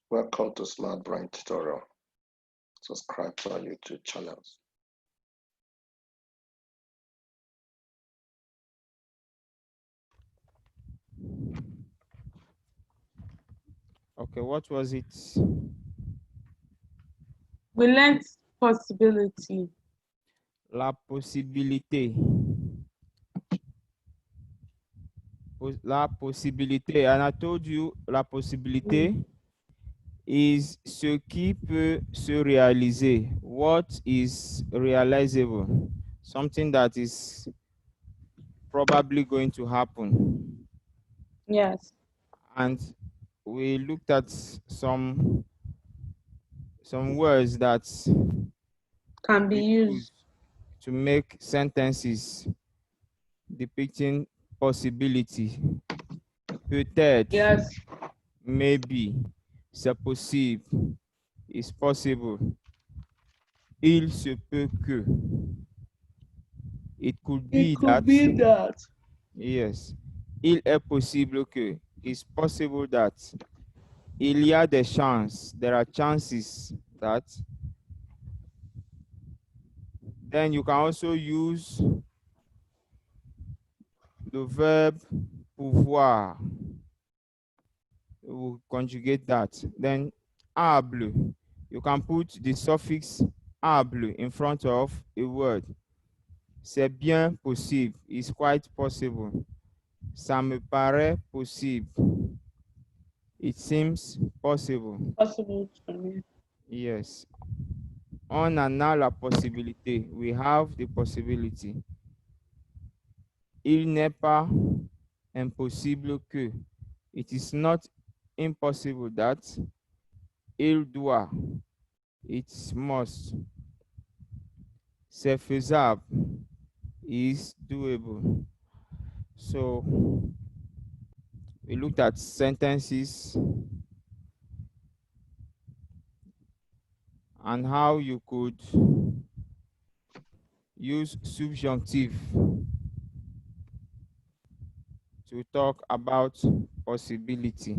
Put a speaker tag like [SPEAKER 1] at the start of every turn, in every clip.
[SPEAKER 1] Welcome to Smart Brain Tutorial. Subscribe to our YouTube channels.
[SPEAKER 2] Okay, what was it?
[SPEAKER 3] We learned possibility.
[SPEAKER 2] La possibilité. La possibilité. And I told you la possibilité is ce qui peut se réaliser. What is realizable? Something that is probably going to happen.
[SPEAKER 3] Yes.
[SPEAKER 2] And we looked at some words that
[SPEAKER 3] Can be used.
[SPEAKER 2] to make sentences depicting possibility. Peut-être,
[SPEAKER 3] Yes.
[SPEAKER 2] maybe, c'est possible, it's possible. Il se peut que. It could be that. Yes. Il est possible que. It's possible that. Il y a des chances. There are chances that. Then you can also use the verb pouvoir. We'll conjugate that. Then able. You can put the suffix able in front of a word. C'est bien possible. It's quite possible. Ça me paraît possible. It seems possible.
[SPEAKER 3] Possible to me.
[SPEAKER 2] Yes. On en a la possibilité. We have the possibility. Il n'est pas impossible que. It is not impossible that. Il doit. It must. C'est faisable. Is doable. So we looked at sentences and how you could use subjunctive to talk about possibility.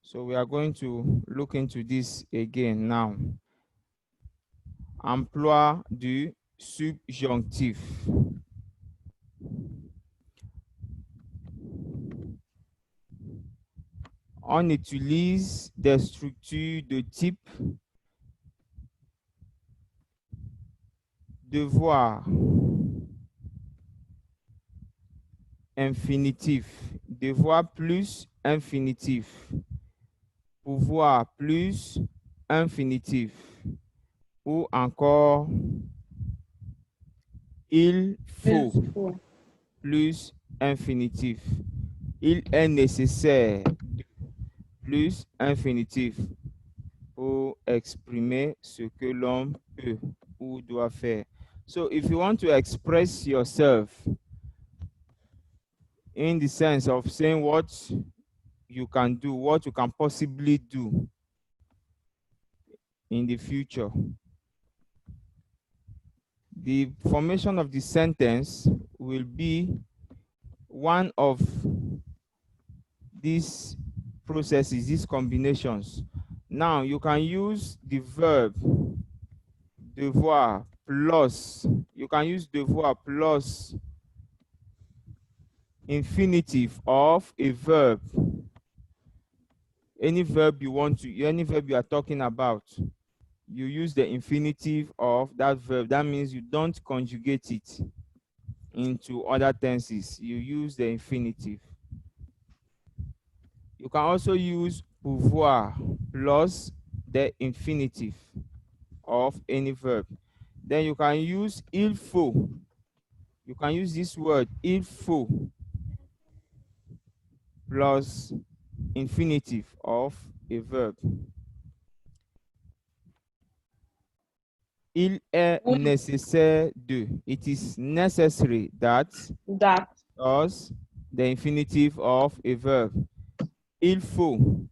[SPEAKER 2] So we are going to look into this again now. Emploi du subjonctif. On utilise des structures de type devoir, infinitif, devoir plus infinitif, pouvoir plus infinitif, ou encore il faut plus infinitif. Il est nécessaire de plus infinitif pour exprimer ce que l'homme peut ou doit faire. So if you want to express yourself in the sense of saying what you can do, what you can possibly do in the future, the formation of the sentence will be one of these processes, these combinations. Now you can use the verb devoir plus, you can use devoir plus infinitive of a verb. Any verb you want to, any verb you are talking about, you use the infinitive of that verb. That means you don't conjugate it into other tenses. You use the infinitive. You can also use pouvoir plus the infinitive of any verb. Then you can use il faut. You can use this word il faut plus infinitive of a verb. Il est nécessaire de. It is necessary that.
[SPEAKER 3] That.
[SPEAKER 2] Plus the infinitive of a verb. Il faut.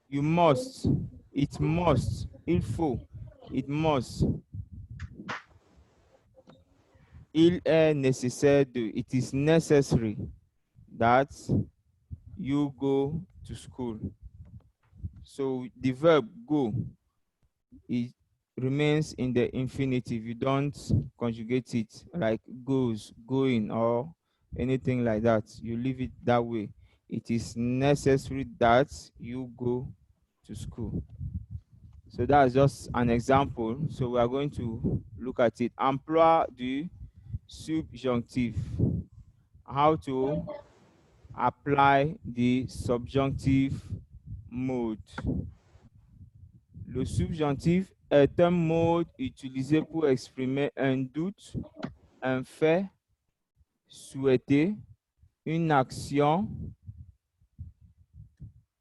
[SPEAKER 2] You must. It must. Il faut. It must. Il est nécessaire de. It is necessary that you go to school. So the verb go, it remains in the infinitive. You don't conjugate it like goes, going, or anything like that. You leave it that way. It is necessary that you go to school. So that's just an example. So we are going to look at it. Emploi du subjonctif. How to apply the subjunctive mode. Le subjonctif est un mode utilisé pour exprimer un doute, un fait souhaité, une action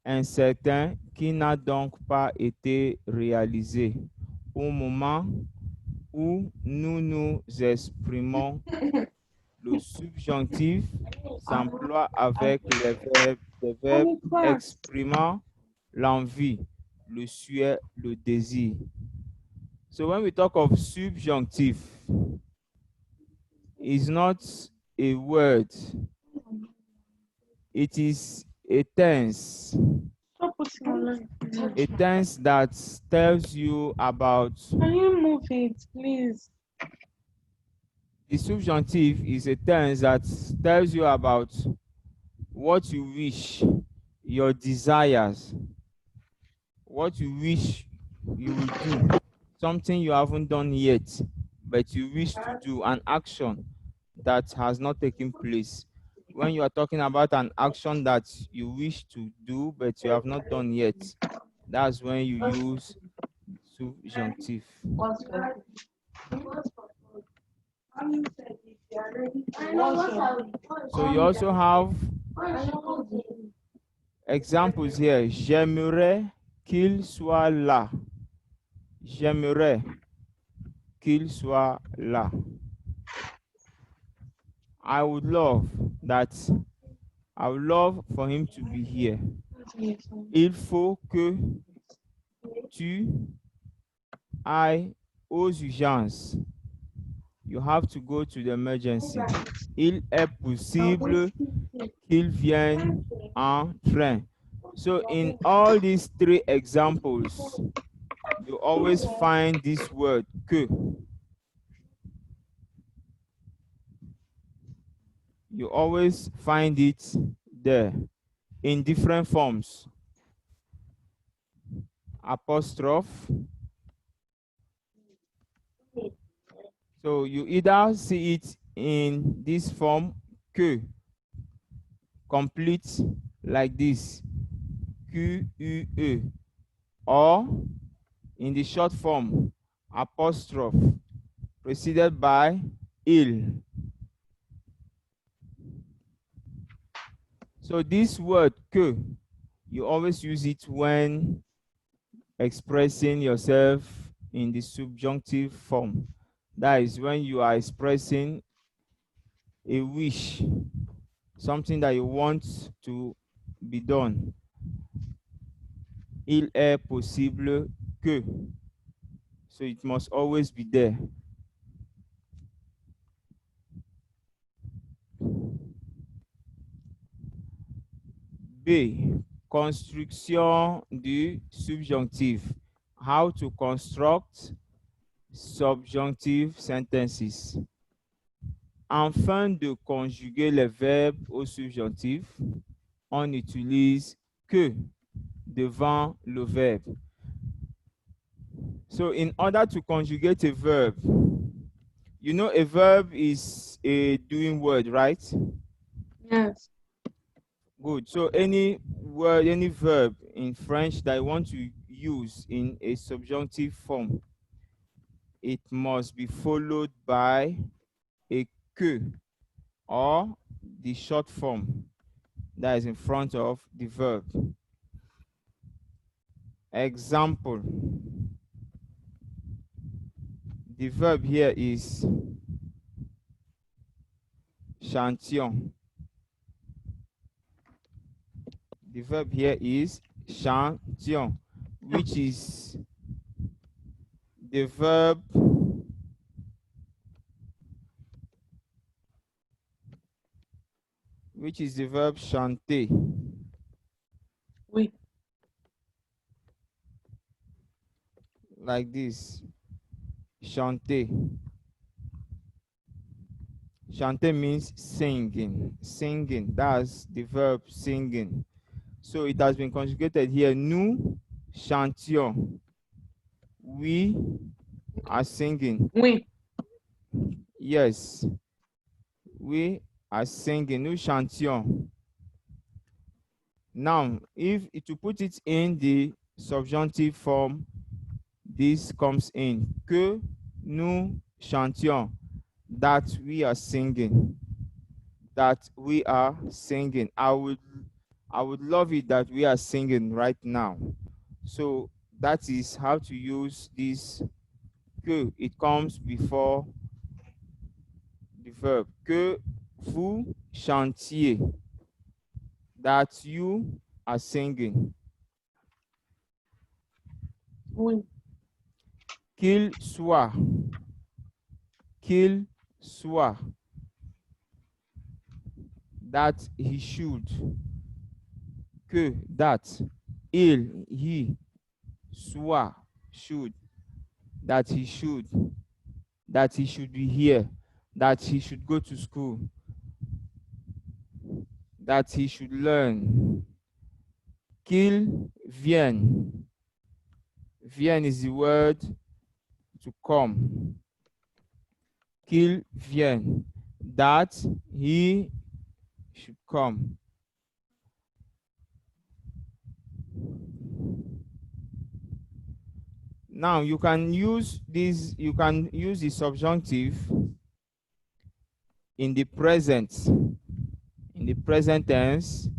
[SPEAKER 2] incertain qui n'a donc pas été réalisée au moment où nous nous exprimons. Le subjonctif s'emploie avec des verbes exprimant l'envie, le souhait, le désir. So when we talk of subjunctive, it's not a word. It is a tense.
[SPEAKER 3] Stop putting online.
[SPEAKER 2] A tense that tells you about.
[SPEAKER 3] Can you move it, please?
[SPEAKER 2] The subjunctive is a tense that tells you about what you wish, your desires, what you wish you will do, something you haven't done yet, but you wish to do, an action that has not taken place. When you are talking about an action that you wish to do, but you have not done yet, that's when you use subjunctive. So you also have examples here. J'aimerais qu'il soit là. J'aimerais qu'il soit là. I would love that. I would love for him to be here. Il faut que tu ailles aux urgences. You have to go to the emergency. Il est possible qu'il vienne en train. So in all these three examples, you always find this word que. You always find it there in different forms. Apostrophe. So you either see it in this form, que, complete like this, Q-U-E, or in the short form, apostrophe, preceded by il. So this word que, you always use it when expressing yourself in the subjunctive form. That is when you are expressing a wish, something that you want to be done. Il est possible que. So it must always be there. B. Construction du subjonctif. How to construct subjunctive sentences. Afin de conjuguer les verbes au subjonctif, on utilise que devant le verbe. So in order to conjugate a verb, you know a verb is a doing word, right?
[SPEAKER 3] Yes.
[SPEAKER 2] Good. So any word, any verb in French that you want to use in a subjunctive form, it must be followed by a que, or the short form that is in front of the verb. Example. The verb here is chantion. The verb here is chantion, which is the verb which is the verb chanter.
[SPEAKER 3] Oui.
[SPEAKER 2] Like this. Chanter. Chanter means singing. Singing. That's the verb singing. So it has been conjugated here. Nous chantions. We are singing.
[SPEAKER 3] Oui.
[SPEAKER 2] Yes. We are singing. Nous chantions. Now, if to put it in the subjunctive form, this comes in. Que nous chantions. That we are singing. That we are singing. I would love it that we are singing right now. So that is how to use this que. It comes before the verb. Que vous chantiez. That you are singing.
[SPEAKER 3] Oui.
[SPEAKER 2] Qu'il soit. Qu'il soit. That he should. Que, that. Il, he. Soit, should. That he should. That he should be here. That he should go to school. That he should learn. Qu'il vienne. Vienne is the word to come. Qu'il vienne. That he should come. Now you can use this, you can use the subjunctive in the present tense,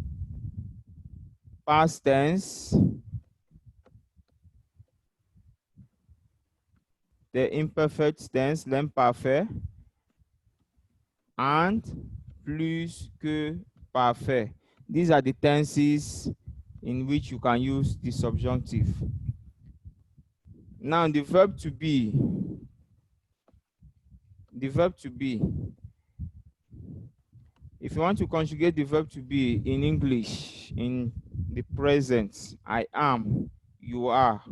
[SPEAKER 2] past tense, the imperfect tense, l'imparfait, and plus que parfait. These are the tenses in which you can use the subjunctive. Now the verb to be. The verb to be. If you want to conjugate the verb to be in English, in the present, I am, you are,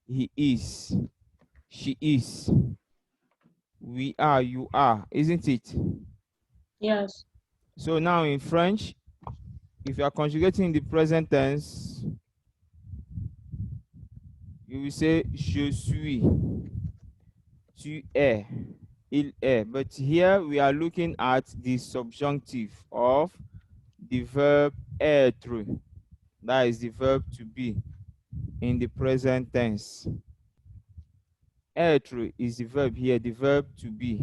[SPEAKER 2] he is, she is, we are, you are, isn't it?
[SPEAKER 3] Yes.
[SPEAKER 2] So now in French, if you are conjugating in the present tense, you will say je suis, tu es, il est. But here we are looking at the subjunctive of the verb être. That is the verb to be in the present tense. Être is the verb here, the verb to be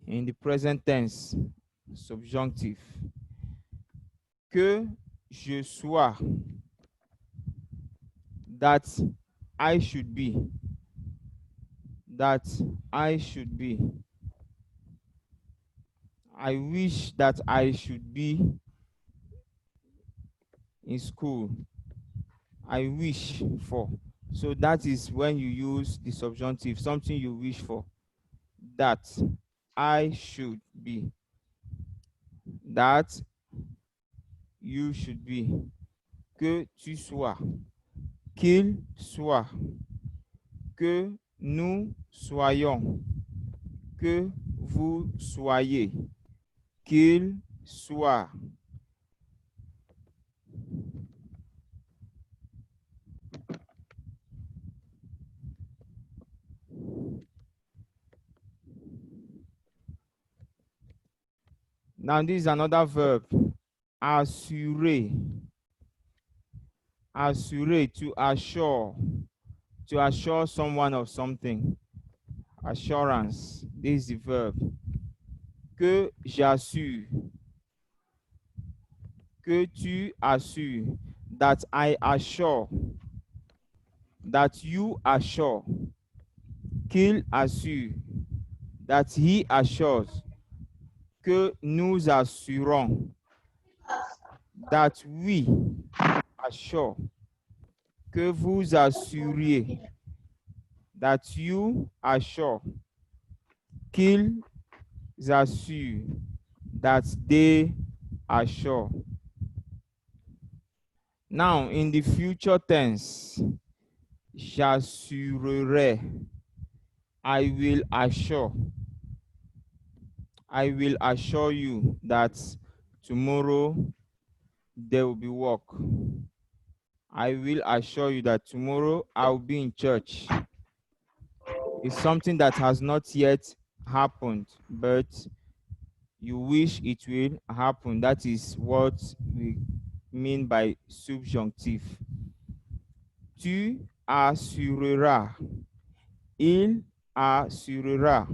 [SPEAKER 2] in the present tense, subjunctive. Que je sois. That I should be. That I should be. I wish that I should be in school. I wish for. So that is when you use the subjunctive, something you wish for. That I should be. That you should be. Que tu sois. Qu'il soit. Que nous soyons. Que vous soyez. Qu'il soit. Now this is another verb. Assurer. Assurer, to assure. To assure someone of something. Assurance. This is the verb. Que j'assure. Que tu assures. That I assure. That you assure. Qu'il assure. That he assures. Que nous assurons. That we assure. Que vous assuriez. That you assure. Qu'ils assurent. that they are sure. Now, in the future tense, j'assurerai, I will assure. I will assure you that tomorrow there will be work. I will assure you that tomorrow I will be in church. It's something that has not yet happened, but you wish it will happen. That is what we mean by subjunctive. Tu assureras. Il assurera.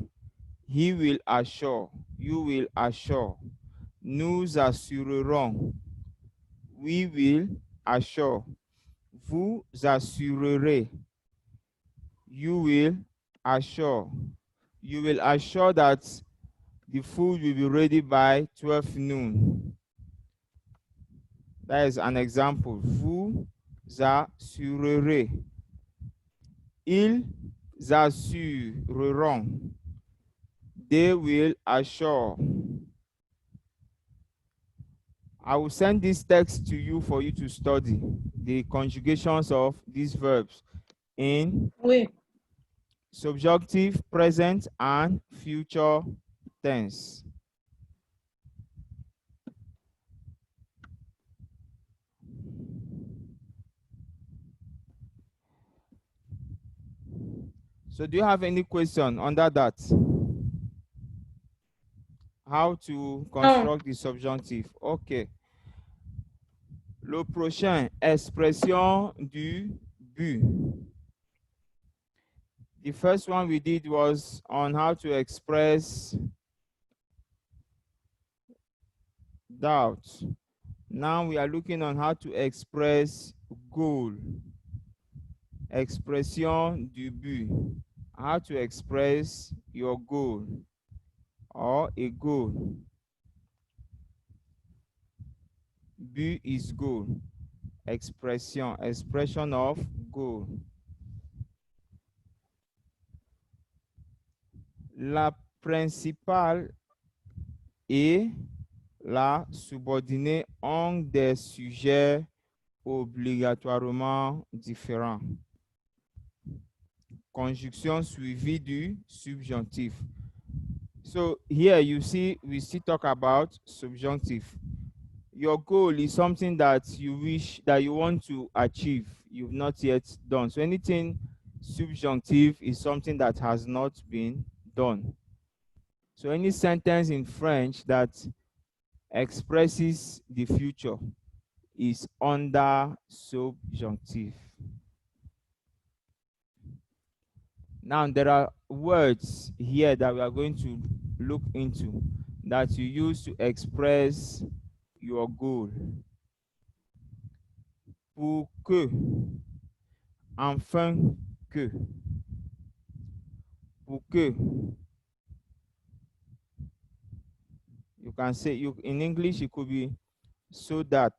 [SPEAKER 2] He will assure. You will assure. Nous assurerons. We will assure. Vous assurerez. You will assure. You will assure that the food will be ready by 12 noon. That is an example. Vous assurerez. Ils assureront. They will assure. I will send this text to you for you to study the conjugations of these verbs in
[SPEAKER 3] Oui.
[SPEAKER 2] subjunctive, present, and future tense. So do you have any question under that? How to construct the subjunctive? Okay. Le prochain, expression du but. The first one we did was on how to express doubt. Now we are looking on how to express goal. Expression du but. How to express your goal or a goal. But is goal. Expression of goal. La principale et la subordonnée ont des sujets obligatoirement différents. Conjonction suivie du subjonctif. So here you see we still talk about subjunctive. Your goal is something that you wish that you want to achieve, you've not yet done. So anything subjunctive is something that has not been done. So any sentence in French that expresses the future is under subjunctive. Now, there are words here that we are going to look into that you use to express your goal. Pour que, enfin que, pour que. You can say, in English, it could be so that.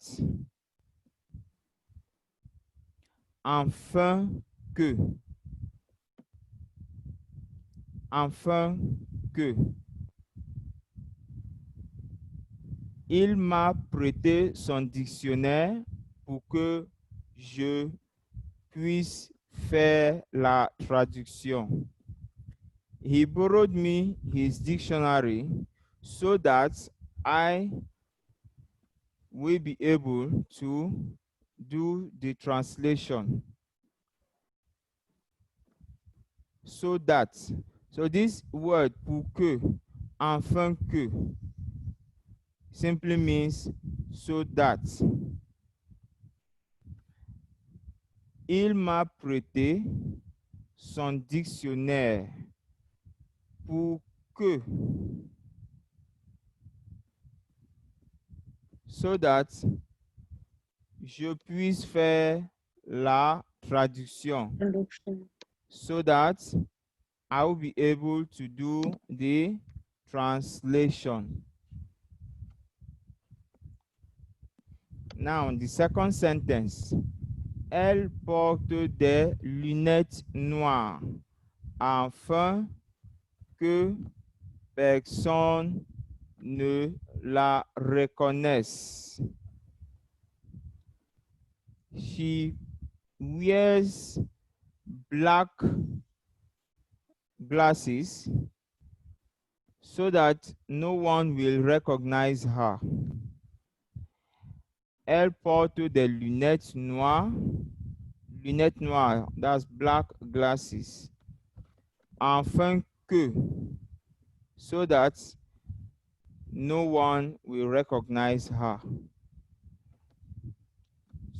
[SPEAKER 2] Enfin que. Enfin que. Il m'a prêté son dictionnaire pour que je puisse faire la traduction. He borrowed me his dictionary so that I will be able to do the translation. So that. So this word pour que, enfin que, simply means so that. Il m'a prêté son dictionnaire pour que, so that je puisse faire la traduction. So that I will be able to do the translation. Now, the second sentence. Elle porte des lunettes noires afin que personne ne la reconnaissent. She wears black glasses so that no one will recognize her. Elle porte des lunettes noires. Lunettes noires, that's black glasses. Afin que, so that no one will recognize her.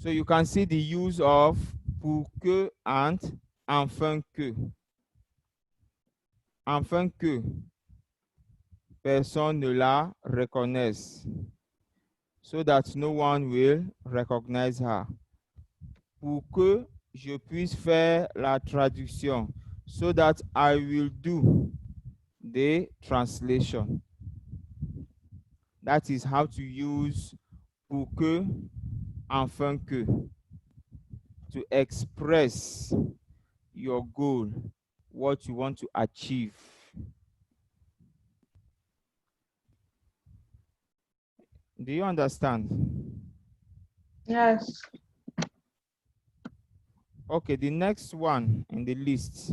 [SPEAKER 2] So you can see the use of pour que and afin que. Afin que personne ne la reconnaisse. So that no one will recognize her. Pour que je puisse faire la traduction. So that I will do the translation. That is how to use pour que, afin que, to express your goal, what you want to achieve. Do you understand?
[SPEAKER 3] Yes.
[SPEAKER 2] Okay, the next one in the list.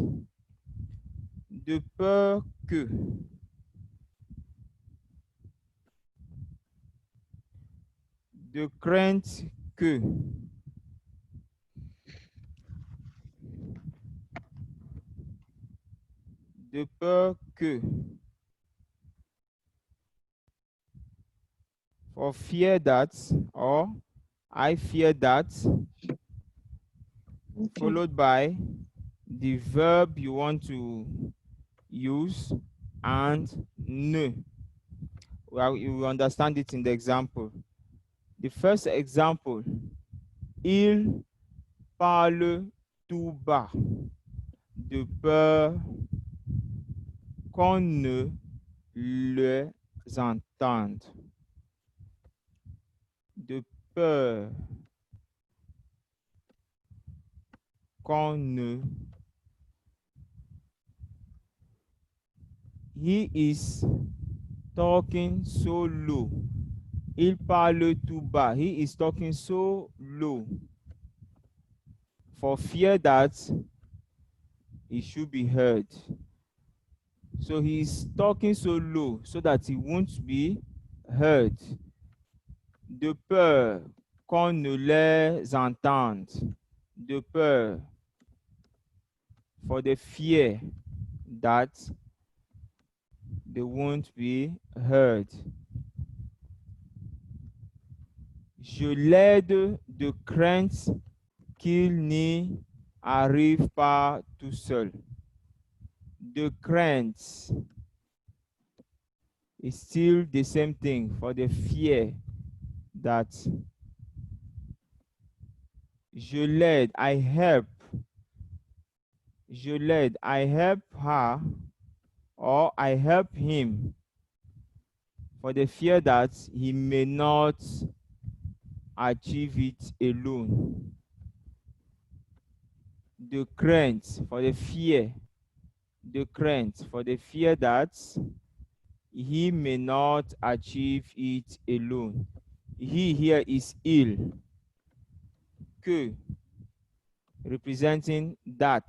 [SPEAKER 2] De peur que. De crainte que. De peur que. For fear that, or I fear that,
[SPEAKER 3] Okay.
[SPEAKER 2] followed by the verb you want to use and ne. Well, you will understand it in the example. The first example, il parle tout bas de peur qu'on ne les entende. De peur qu'on ne. He is talking so low. Il parle tout bas. He is talking so low for fear that he should be heard. So he is talking so low so that he won't be heard. De peur qu'on ne les entende. De peur, for the fear that they won't be heard. Je l'aide de crainte qu'il n'y arrive pas tout seul. De crainte is still the same thing, for the fear that je l'aide, I help. Je l'aide, I help her, or I help him, for the fear that he may not achieve it alone. De crainte, for the fear. De crainte, for the fear that he may not achieve it alone. He here is il. Que, representing that,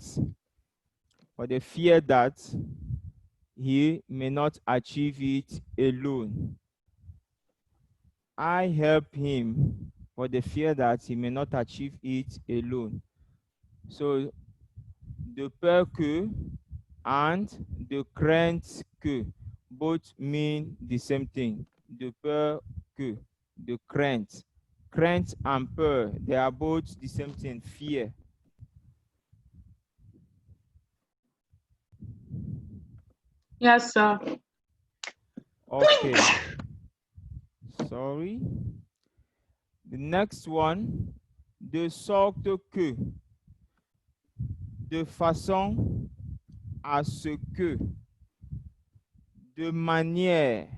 [SPEAKER 2] for the fear that he may not achieve it alone. I help him for the fear that he may not achieve it alone. So, de peur que and de crainte que both mean the same thing. De peur que, de crainte. Crainte and peur, they are both the same thing, fear.
[SPEAKER 3] Yes, sir.
[SPEAKER 2] Okay. Sorry. The next one, de sorte que, de façon à ce que, de manière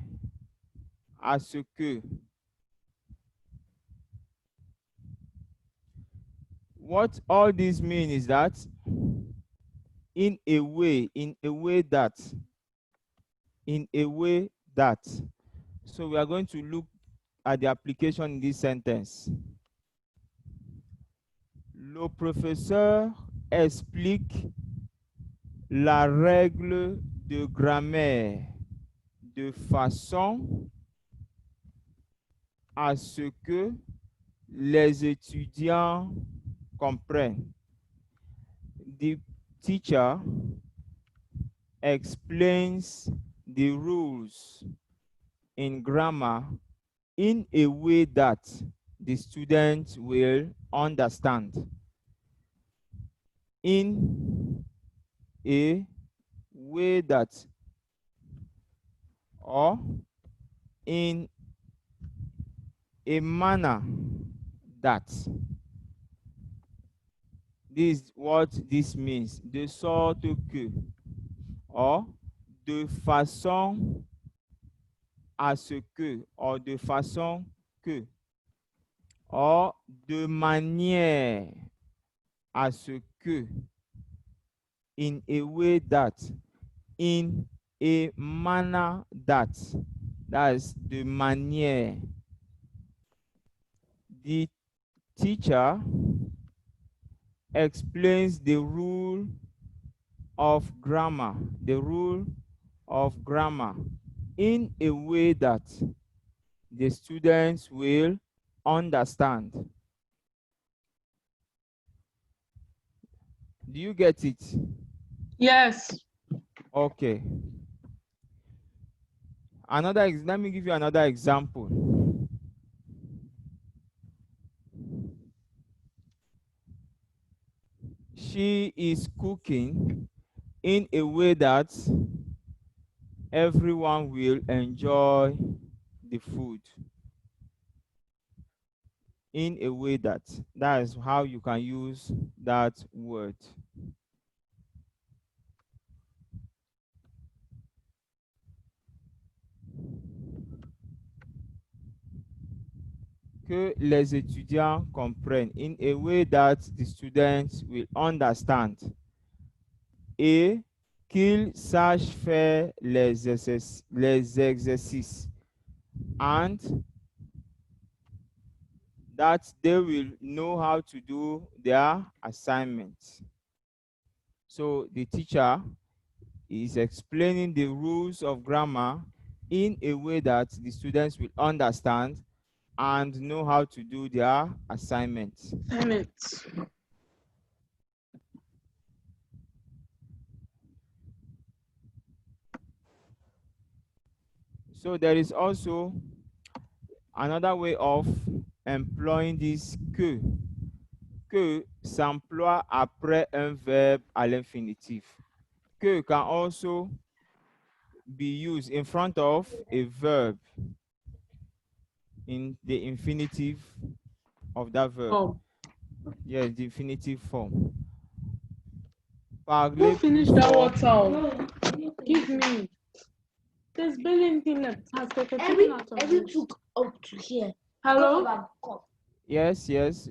[SPEAKER 2] à ce que. What all this mean is that in a way that, in a way that. So we are going to look at the application in this sentence. Le professeur explique la règle de grammaire de façon à ce que les étudiants comprennent. The teacher explains the rules in grammar in a way that the students will understand. In a way that, or in a manner that. This is what this means. De sorte que, or de façon à ce que, or de façon que, or de manière à ce que, in a way that, in a manner that, is de manière. The teacher explains the rule of grammar, in a way that the students will understand. Do you get it?
[SPEAKER 3] Yes.
[SPEAKER 2] Okay. Let me give you another example. She is cooking in a way that everyone will enjoy the food. In a way that is how you can use that word. Que les étudiants comprennent, in a way that the students will understand, et qu'ils sachent faire les exercices, and that they will know how to do their assignments. So the teacher is explaining the rules of grammar in a way that the students will understand and know how to do their assignments. So there is also another way of employing this que. Que s'emploie après un verbe à l'infinitif. Que can also be used in front of a verb in the infinitive of that verb.
[SPEAKER 3] Oh.
[SPEAKER 2] Yes, the infinitive form.
[SPEAKER 3] Who finished that water? No. Give me. There's barely anything left. Every took up to here. Hello?
[SPEAKER 2] Yes, yes.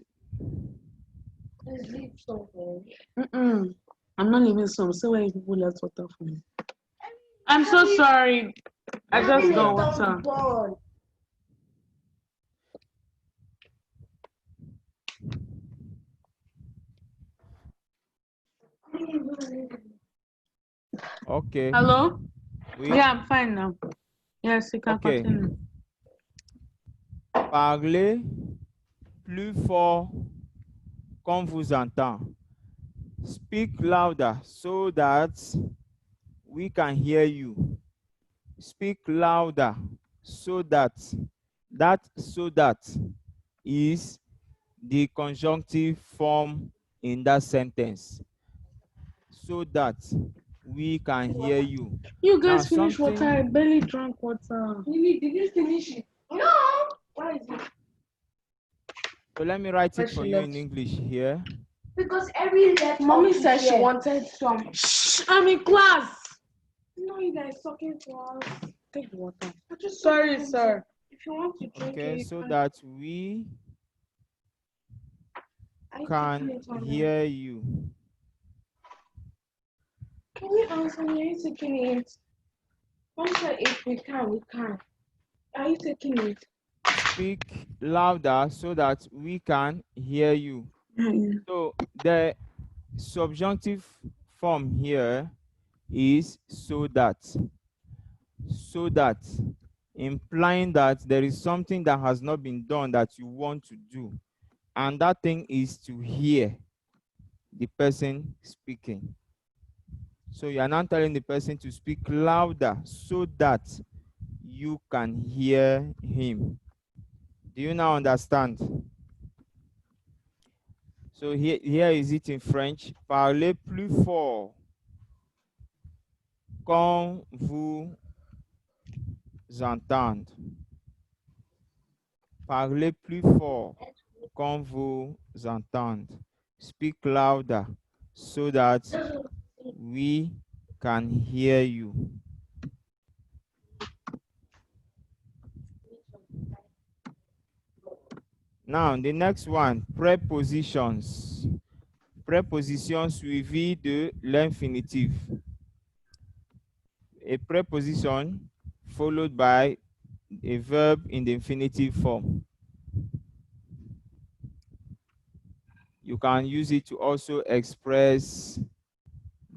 [SPEAKER 3] Let's leave somewhere. I'm not leaving some. So where people left water for me. I'm so sorry. I just got water.
[SPEAKER 2] Okay.
[SPEAKER 3] Hello? Yeah, I'm fine now. Yes, you can continue.
[SPEAKER 2] Parlez plus fort qu'on vous entend. Speak louder so that we can hear you. Speak louder so that is the conjunctive form in that sentence. So that we can hear you.
[SPEAKER 3] You guys finished water. I barely drank water. Lily, did you finish it? No. Why is it?
[SPEAKER 2] So let me write it for you in English here.
[SPEAKER 3] Because every left. Mommy said she wanted some. Shh, I'm in class. No, you guys talking to us. Take water. Sorry, sir. If you want to drink
[SPEAKER 2] okay,
[SPEAKER 3] it,
[SPEAKER 2] so that we can hear you.
[SPEAKER 3] Can you answer me? Are you taking it? Mom said if we can, we can. Are you taking it?
[SPEAKER 2] Speak louder so that we can hear you. So the subjunctive form here is so that. So that, implying that there is something that has not been done that you want to do. And that thing is to hear the person speaking. So you are now telling the person to speak louder so that you can hear him. Do you now understand? So here is it in French. Parlez plus fort quand vous entendez. Parlez plus fort quand vous entendez. Speak louder so that we can hear you. Now, the next one, prepositions. Préposition suivie de l'infinitif. A preposition followed by a verb in the infinitive form. You can use it to also express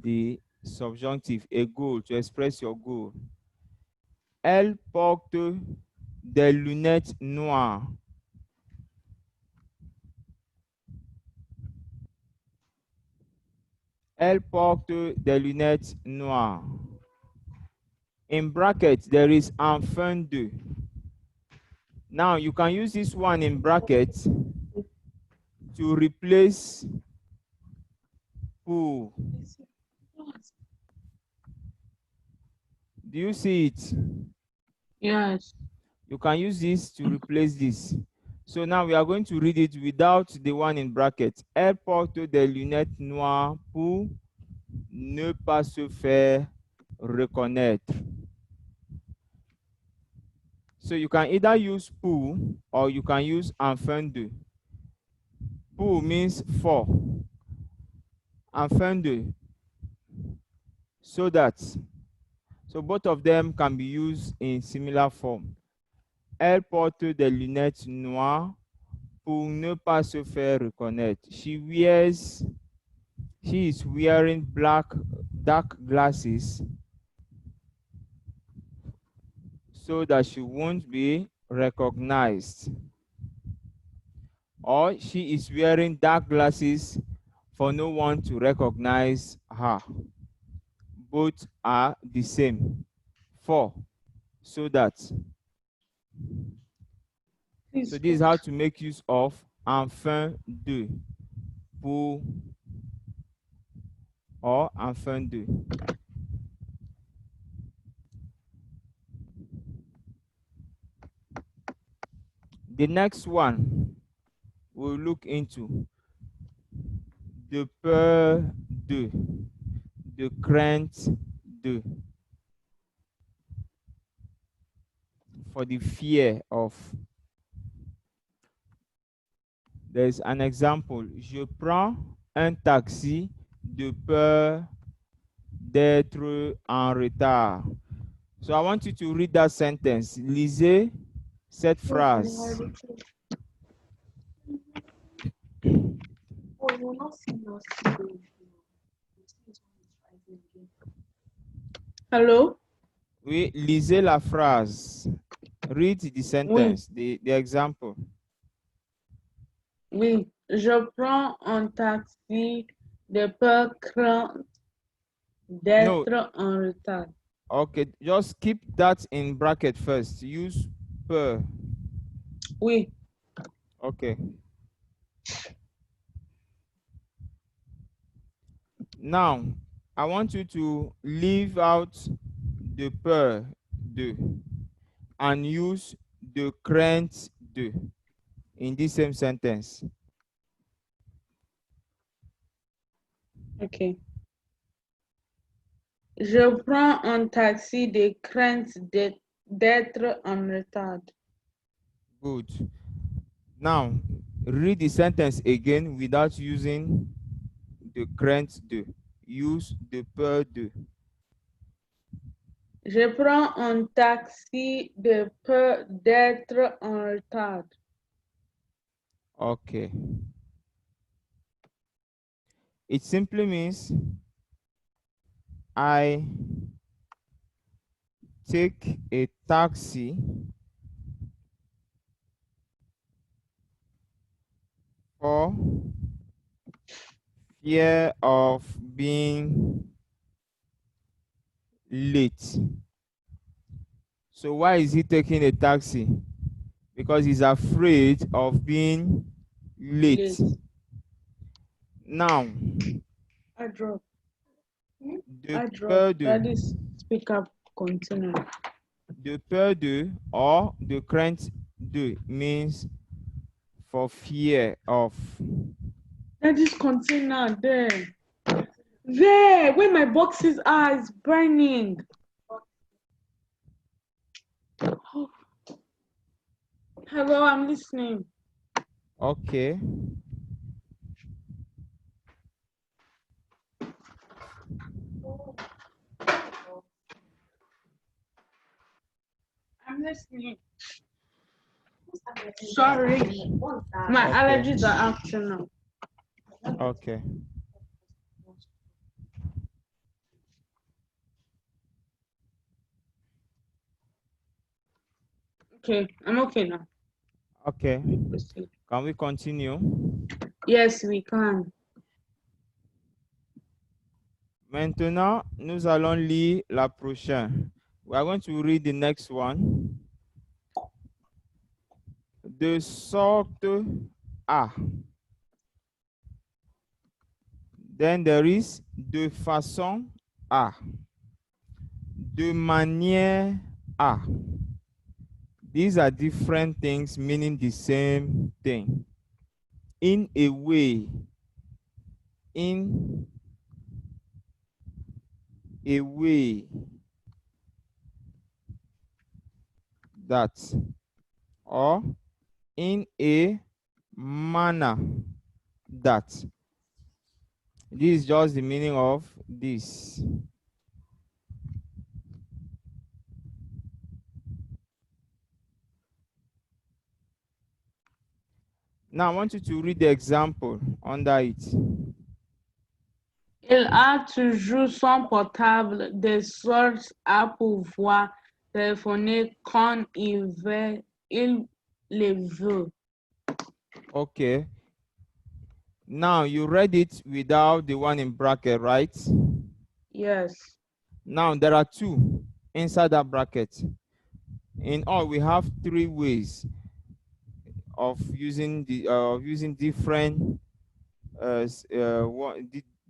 [SPEAKER 2] the subjunctive, a goal, to express your goal. Elle porte des lunettes noires. Elle porte des lunettes noires. In brackets, there is enfin de. Now, you can use this one in brackets to replace pour. Do you see it?
[SPEAKER 3] Yes.
[SPEAKER 2] You can use this to replace this. So now we are going to read it without the one in brackets. Elle porte des lunettes noires pour ne pas se faire reconnaître. So you can either use pour or you can use enfin de. Pour means for. Enfin de. So that. So both of them can be used in similar form. Elle porte des lunettes noires pour ne pas se faire reconnaître. She is wearing dark glasses so that she won't be recognized. Or she is wearing dark glasses for no one to recognize her. Both are the same. For, so that. So this is how to make use of enfin de, pour, or enfin de. The next one we'll look into de peur de crainte de, for the fear of. There's an example. Je prends un taxi de peur d'être en retard. So I want you to read that sentence. Lisez cette phrase.
[SPEAKER 3] Hello?
[SPEAKER 2] Oui, lisez la phrase. Read the sentence, the example.
[SPEAKER 3] Oui, je prends un taxi de peur crainte d'être en retard.
[SPEAKER 2] Okay, just keep that in bracket first. Use peur.
[SPEAKER 3] Oui.
[SPEAKER 2] Okay. Now, I want you to leave out de peur de and use de crainte de in this same sentence.
[SPEAKER 3] Okay. Je prends un taxi de crainte d'être en retard.
[SPEAKER 2] Good. Now, read the sentence again without using de crainte de. Use de peur de.
[SPEAKER 3] Je prends un taxi de peur d'être en retard.
[SPEAKER 2] Okay. It simply means I take a taxi for fear of being late. So why is he taking a taxi? Because he's afraid of being late.
[SPEAKER 3] Late.
[SPEAKER 2] Now,
[SPEAKER 3] I drop.
[SPEAKER 2] de
[SPEAKER 3] I drop.
[SPEAKER 2] peur de,
[SPEAKER 3] That is speak up. Continue.
[SPEAKER 2] de peur de or de crainte de means for fear of.
[SPEAKER 3] That is continue there. There, where my boxes are, is burning. Hello, I'm listening.
[SPEAKER 2] Okay.
[SPEAKER 3] I'm listening. Sorry. My
[SPEAKER 2] Okay.
[SPEAKER 3] allergies are acting now.
[SPEAKER 2] Okay.
[SPEAKER 3] Okay, I'm okay now.
[SPEAKER 2] Okay.
[SPEAKER 3] Proceed.
[SPEAKER 2] Can we continue?
[SPEAKER 3] Yes, we can.
[SPEAKER 2] Maintenant, nous allons lire la prochaine. We are going to read the next one. De sorte à. Then there is de façon à. De manière à. These are different things meaning the same thing. In a way. In a way that, or in a manner that. This is just the meaning of this. Now I want you to read the example under it.
[SPEAKER 3] Il a toujours son portable de sorte à pouvoir téléphoner quand il le veut.
[SPEAKER 2] Okay. Now you read it without the one in bracket, right?
[SPEAKER 3] Yes.
[SPEAKER 2] Now there are two inside that bracket. In all, we have three ways of using different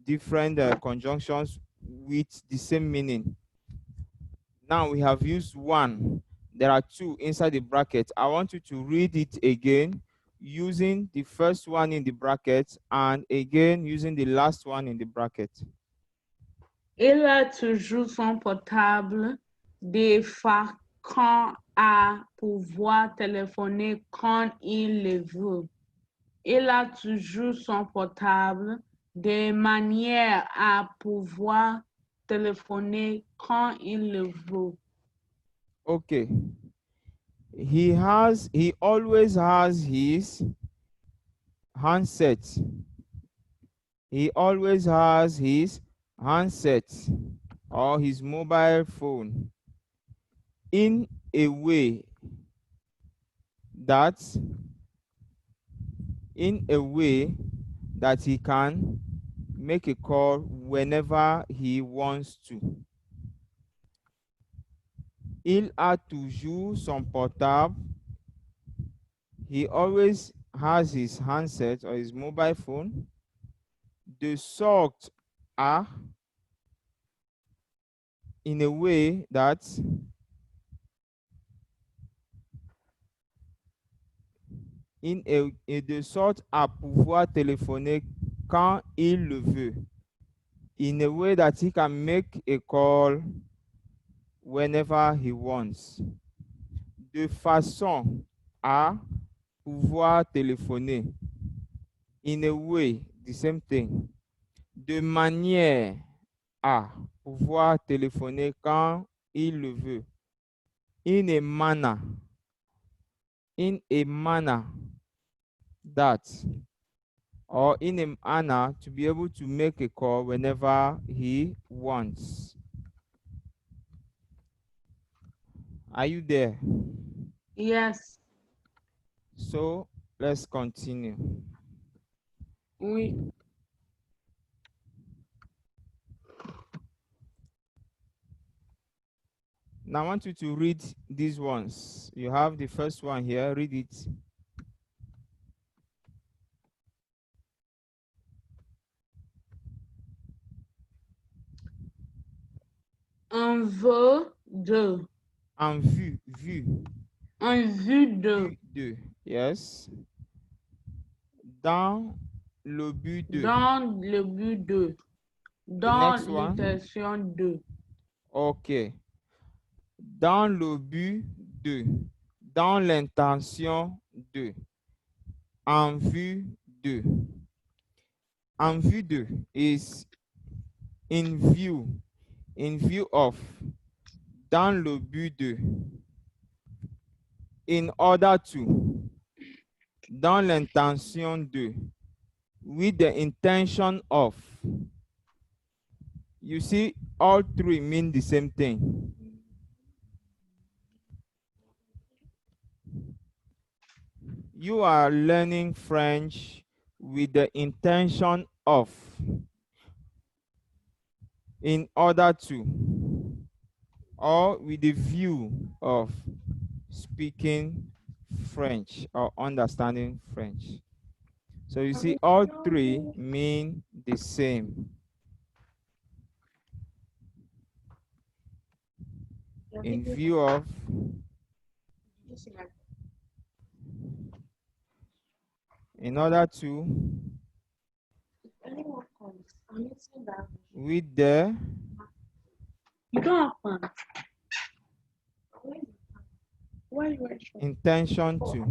[SPEAKER 2] different conjunctions with the same meaning. Now we have used one. There are two inside the bracket. I want you to read it again using the first one in the bracket and again using the last one in the bracket.
[SPEAKER 3] Il a toujours son portable de façon à pouvoir téléphoner quand il le veut. Il a toujours son portable de manière à pouvoir téléphoner quand il le veut.
[SPEAKER 2] Okay. He always has his handset. He always has his handset or his mobile phone in a way that he can make a call whenever he wants to. Il a toujours son portable. He always has his handset or his mobile phone. De sorte à, in a way that de sorte à pouvoir téléphoner quand il le veut. In a way that he can make a call whenever he wants. De façon à pouvoir téléphoner. In a way, the same thing. De manière à pouvoir téléphoner quand il le veut. In a manner. In a manner that. Or in a manner to be able to make a call whenever he wants. Are you there?
[SPEAKER 3] Yes.
[SPEAKER 2] So let's continue.
[SPEAKER 3] Oui.
[SPEAKER 2] Now I want you to read these ones. You have the first one here. Read it.
[SPEAKER 3] En vue de.
[SPEAKER 2] En vue, vue,
[SPEAKER 3] En vue de.
[SPEAKER 2] vue de. Yes. Dans le but de.
[SPEAKER 3] Dans le but de.
[SPEAKER 2] The
[SPEAKER 3] Dans
[SPEAKER 2] next one.
[SPEAKER 3] l'intention de.
[SPEAKER 2] Okay. Dans le but de. Dans l'intention de. En vue de. En vue de is in view. In view of. Dans le but de. In order to. Dans l'intention de. With the intention of. You see, all three mean the same thing. You are learning French with the intention of, in order to, or with the view of speaking French or understanding French. So you see, all three mean the same. In view of, in order to, with the
[SPEAKER 3] You don't have fun. Why you wearing shorts?
[SPEAKER 2] intention to.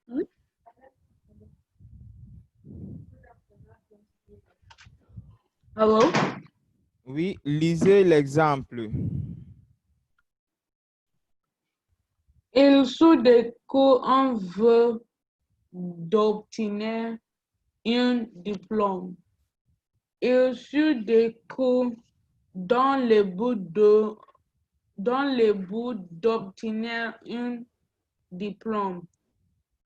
[SPEAKER 3] Hmm? Hello?
[SPEAKER 2] Oui, lisez l'exemple.
[SPEAKER 3] Il se découvre en vue d'obtenir un diplôme. Il se découvre dans le but d'obtenir un diplôme.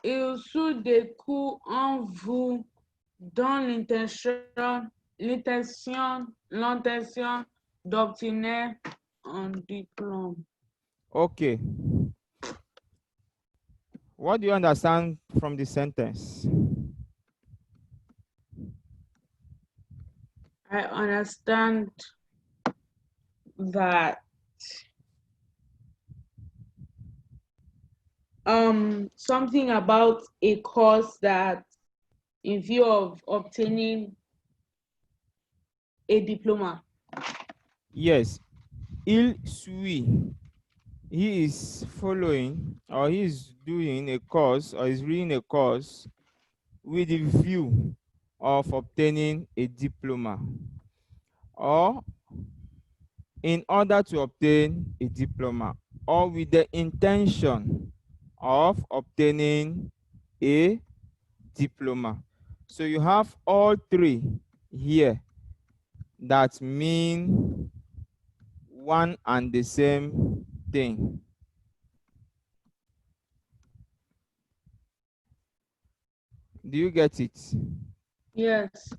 [SPEAKER 3] Il se découvre en vue dans l'intention d'obtenir un diplôme.
[SPEAKER 2] Okay. What do you understand from the sentence?
[SPEAKER 3] I understand that something about a course that in view of obtaining a diploma.
[SPEAKER 2] Yes. Il suit. He is following or he is doing a course or is reading a course with the view of obtaining a diploma or in order to obtain a diploma or with the intention of obtaining a diploma. So you have all three here that mean one and the same thing. Do you get it?
[SPEAKER 3] Yes.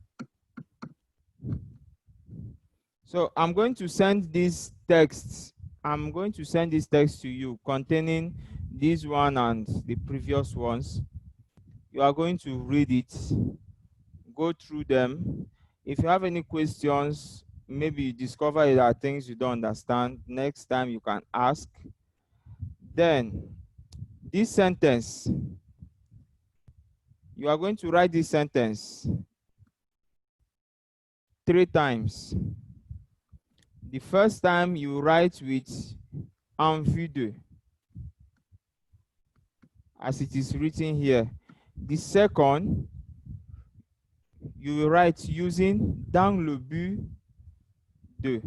[SPEAKER 2] So I'm going to send this text. I'm going to send this text to you containing this one and the previous ones. You are going to read it, go through them. If you have any questions, maybe you discover there are things you don't understand, next time you can ask. Then this sentence, you are going to write this sentence 3 times. The first time you write with en vue de, as it is written here. The second, you will write using dans le but de.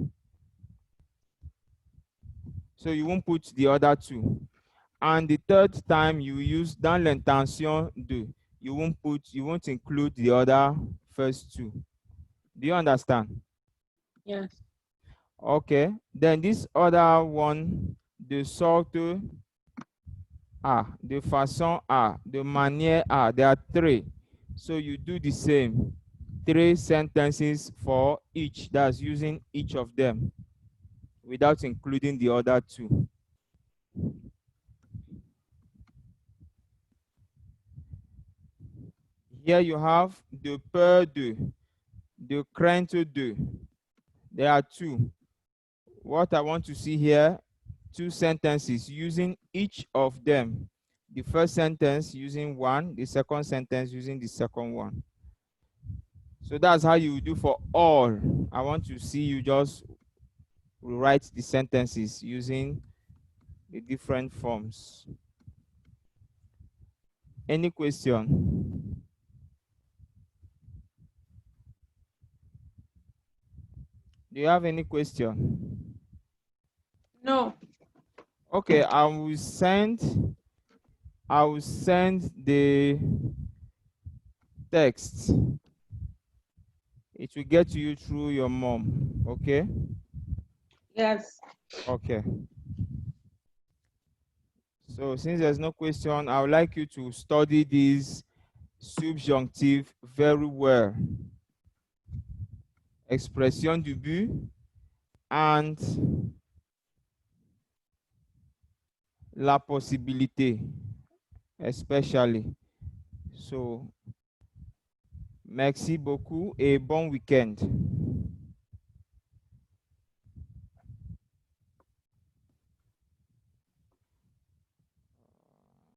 [SPEAKER 2] So you won't put the other two. And the third time you use dans l'intention de. You won't include the other first two. Do you understand?
[SPEAKER 3] Yes.
[SPEAKER 2] Okay. Then this other one, de sorte à, de façon à, de manière à, there are three. So you do the same. 3 sentences for each. That's using each of them without including the other two. Here you have de peur de crainte de. There are two. What I want to see here, 2 sentences using each of them. The first sentence using one, the second sentence using the second one. So that's how you do for all. I want to see you just write the sentences using the different forms. Any question? Do you have any question?
[SPEAKER 3] No.
[SPEAKER 2] Okay, I will send the text. It will get to you through your mom, okay?
[SPEAKER 3] Yes.
[SPEAKER 2] Okay. So since there's no question, I would like you to study this subjunctive very well. Expression du but and la possibilité, especially. So, merci beaucoup et bon week-end.